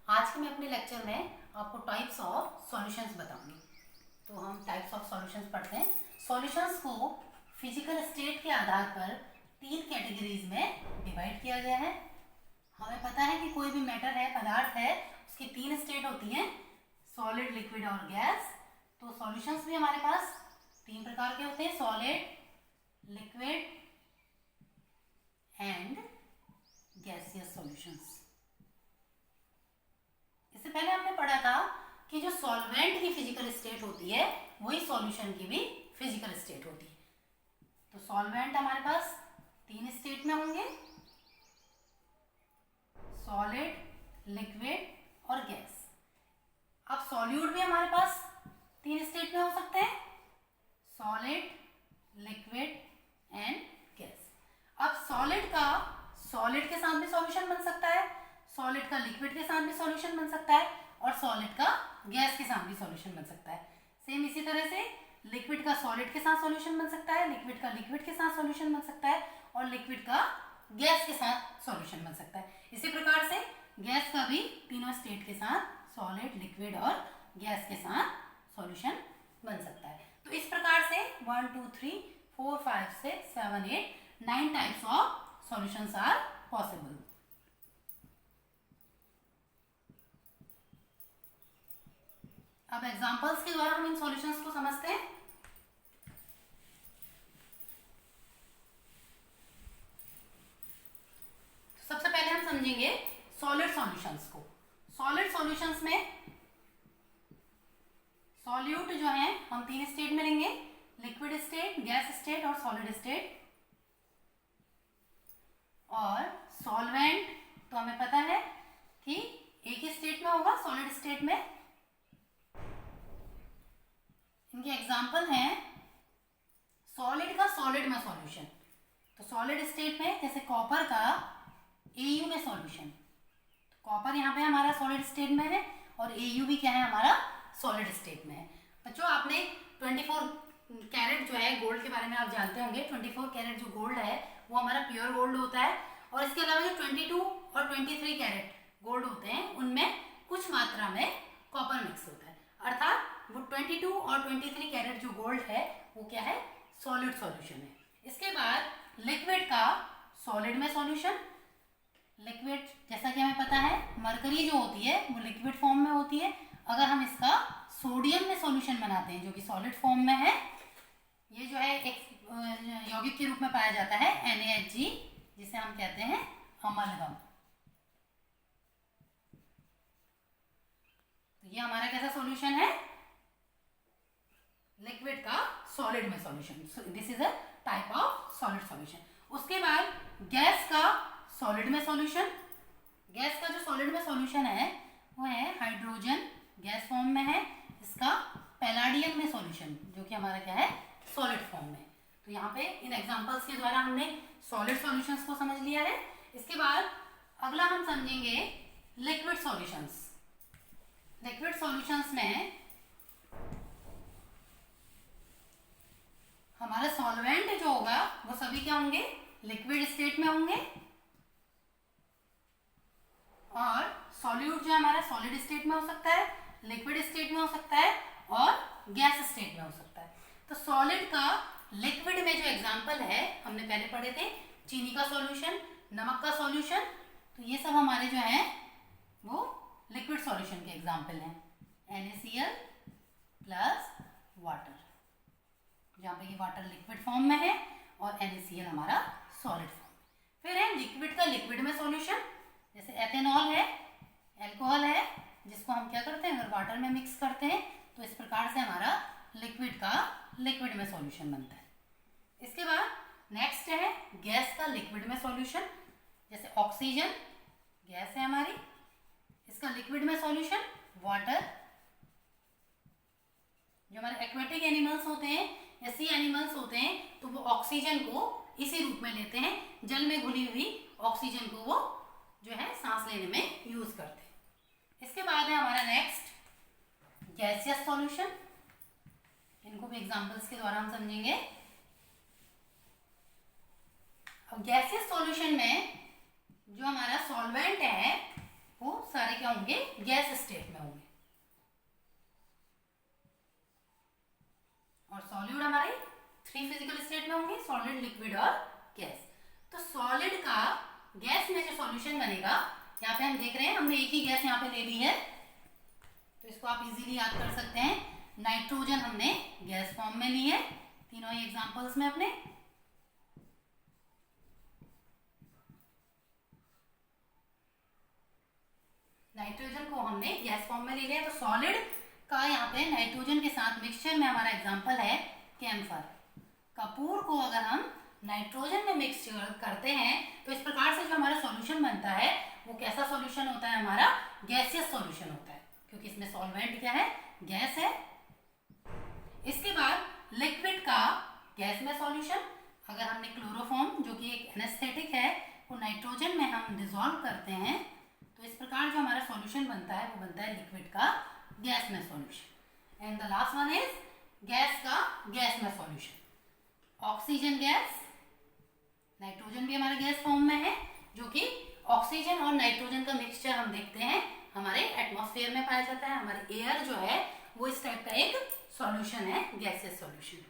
आज के मैं अपने लेक्चर में आपको टाइप्स ऑफ सॉल्यूशंस बताऊंगी। तो हम टाइप्स ऑफ सॉल्यूशंस पढ़ते हैं। सॉल्यूशंस को फिजिकल स्टेट के आधार पर 3 कैटेगरीज में डिवाइड किया गया है। हमें पता है कि कोई भी मैटर है, पदार्थ है, उसकी 3 स्टेट होती हैं, सॉलिड, लिक्विड और गैस। तो सॉल्यूशंस भी हमारे पास 3 प्रकार के होते हैं, solid, liquid and gaseous solutions. इससे पहले हमने पढ़ा था कि जो सॉल्वेंट की फिजिकल स्टेट होती है वही सॉल्यूशन की भी फिजिकल स्टेट होती है। तो सॉल्वेंट हमारे पास 3 स्टेट में होंगे, सॉलिड, लिक्विड और गैस। अब सॉल्यूट भी हमारे पास 3 स्टेट में हो सकते हैं, सॉलिड, लिक्विड एंड गैस। अब सॉलिड का सॉलिड के साथ भी सॉल्यूशन बन सकता है, सॉलिड का लिक्विड के साथ भी सॉल्यूशन बन सकता है और सॉलिड का गैस के साथ भी सॉल्यूशन बन सकता है। सेम इसी तरह से लिक्विड का सॉलिड के साथ सॉल्यूशन बन सकता है, लिक्विड का लिक्विड के साथ सॉल्यूशन बन सकता है और लिक्विड का गैस के साथ सॉल्यूशन बन सकता है। इसी प्रकार से गैस का भी तीनों स्टेट के साथ, सॉलिड, लिक्विड और गैस के साथ सॉल्यूशन बन सकता है। तो इस प्रकार से 1 2 3 4 5 6 7 8 9 types of solutions are possible. अब एग्जांपल्स के द्वारा हम इन सॉल्यूशंस को समझते हैं। सबसे पहले हम समझेंगे सॉलिड सॉल्यूशंस को। सॉलिड सॉल्यूशंस में सॉल्यूट जो है हम 3 स्टेट में लेंगे, लिक्विड स्टेट, गैस स्टेट और सॉलिड स्टेट। और सॉल्वेंट तो हमें पता है कि एक ही स्टेट में होगा, सॉलिड स्टेट में। इनके एग्जाम्पल हैं सॉलिड का सॉलिड में सॉल्यूशन। तो सॉलिड स्टेट में जैसे कॉपर का AU में सॉल्यूशन, तो कॉपर यहाँ पे हमारा सॉलिड स्टेट में है और AU भी क्या है, हमारा सॉलिड स्टेट में है। बच्चों आपने 24 कैरेट जो है गोल्ड के बारे में आप जानते होंगे। 24 कैरेट जो गोल्ड है वो हमारा प्योर गोल्ड होता है और इसके अलावा जो 22 और 23 कैरेट गोल्ड होते हैं उनमें कुछ मात्रा में कॉपर मिक्स होता है। अर्थात वो 22 और 23 कैरेट जो गोल्ड है वो क्या है, सॉलिड सॉल्यूशन है। इसके बाद लिक्विड का सॉलिड में सॉल्यूशन। लिक्विड जैसा कि हमें पता है मरकरी जो होती है वो लिक्विड फॉर्म में होती है। अगर हम इसका सोडियम में सॉल्यूशन बनाते हैं जो कि सॉलिड फॉर्म में है, ये जो है एक यौगिक के रूप में पाया जाता है NaHG, जिसे हम कहते हैं अमलगम। तो ये हमारा कैसा सॉल्यूशन है, लिक्विड का सॉलिड में solution. This is a type of solid solution. उसके बाद गैस का सॉलिड में सॉल्यूशन। गैस का जो सॉलिड में सॉल्यूशन है वो है हाइड्रोजन, गैस फॉर्म में है। इसका पैलाडियम में सॉल्यूशन जो कि हमारा क्या है, सॉलिड फॉर्म में। तो यहाँ पे इन एग्जांपल्स के द्वारा हमने सॉलिड सॉल्यूशंस को समझ लिया है। इसके बाद अगला हम समझेंगे लिक्विड सॉल्यूशंस। लिक्विड सॉल्यूशंस में हमारा सॉल्वेंट जो होगा वो सभी क्या होंगे, लिक्विड स्टेट में होंगे और सॉल्यूट जो हमारा सॉलिड स्टेट में हो सकता है, लिक्विड स्टेट में हो सकता है और गैस स्टेट में हो सकता है। तो सॉलिड का लिक्विड में जो एग्जांपल है हमने पहले पढ़े थे, चीनी का सॉल्यूशन, नमक का सॉल्यूशन। तो ये सब हमारे जो हैं वो लिक्विड सॉल्यूशन के एग्जांपल हैं। NaCl प्लस वाटर, जहाँ पे ये वाटर लिक्विड फॉर्म में है और NaCl हमारा सॉलिड फॉर्म में। फिर है लिक्विड का लिक्विड में सॉल्यूशन, जैसे एथेनॉल है, एल्कोहल है, जिसको हम क्या करते हैं, अगर वाटर में मिक्स करते हैं तो इस प्रकार से हमारा लिक्विड का लिक्विड में सॉल्यूशन बनता है। इसके बाद नेक्स्ट है गैस का लिक्विड में सॉल्यूशन, जैसे ऑक्सीजन गैस है हमारी, इसका लिक्विड में सॉल्यूशन वाटर। जो हमारे एक्वेटिक एनिमल्स होते हैं या सी एनिमल्स होते हैं तो वो ऑक्सीजन को इसी रूप में लेते हैं, जल में घुली हुई ऑक्सीजन को वो जो है सांस लेने में यूज करते हैं। इसके बाद है हमारा नेक्स्ट गैसियस सॉल्यूशन। इनको भी एग्जांपल्स के द्वारा हम समझेंगे। अब गैसियस सॉल्यूशन में जो हमारा सॉल्वेंट है वो सारे क्या होंगे, गैस स्टेट में होंगे। और सॉलिड हमारे 3 फिजिकल स्टेट में होंगे, सॉलिड, लिक्विड और गैस। तो सॉलिड का गैस में जो सॉल्यूशन बनेगा, यहाँ पे हम देख रहे हैं हमने एक ही गैस यहाँ पे ले ली है, तो इसको आप इजीली याद कर सकते हैं। नाइट्रोजन हमने गैस फॉर्म में ली है तीनों ही एग्जांपल्स में अपने। नाइट्रोजन को हमने गैस फॉर्म में ले लिया, तो सॉलिड का यहाँ पे नाइट्रोजन के साथ मिक्सचर में हमारा एग्जांपल है कैम्फर। कपूर को अगर हम नाइट्रोजन में मिक्स करते हैं तो इस प्रकार से जो हमारा सॉल्यूशन बनता है वो कैसा सॉल्यूशन होता है, हमारा गैसियस सॉल्यूशन होता है, क्योंकि इसमें सॉल्वेंट क्या है, गैस है। इसके बाद लिक्विड का गैस में सॉल्यूशन, अगर हमने क्लोरोफॉर्म जो कि एक एनेस्थेटिक है वो नाइट्रोजन में हम डिसॉल्व करते हैं तो इस प्रकार जो हमारा सॉल्यूशन बनता है वो बनता है लिक्विड का गैस में solution. And the last one is gas का गैस में सॉल्यूशन। ऑक्सीजन गैस, नाइट्रोजन भी हमारा गैस फॉर्म में है, जो कि ऑक्सीजन और नाइट्रोजन का मिक्सचर हम देखते हैं हमारे एटमॉस्फेयर में पाया जाता है। हमारे एयर जो है वो इस टाइप का एक सॉल्यूशन है, गैसियस सॉल्यूशन।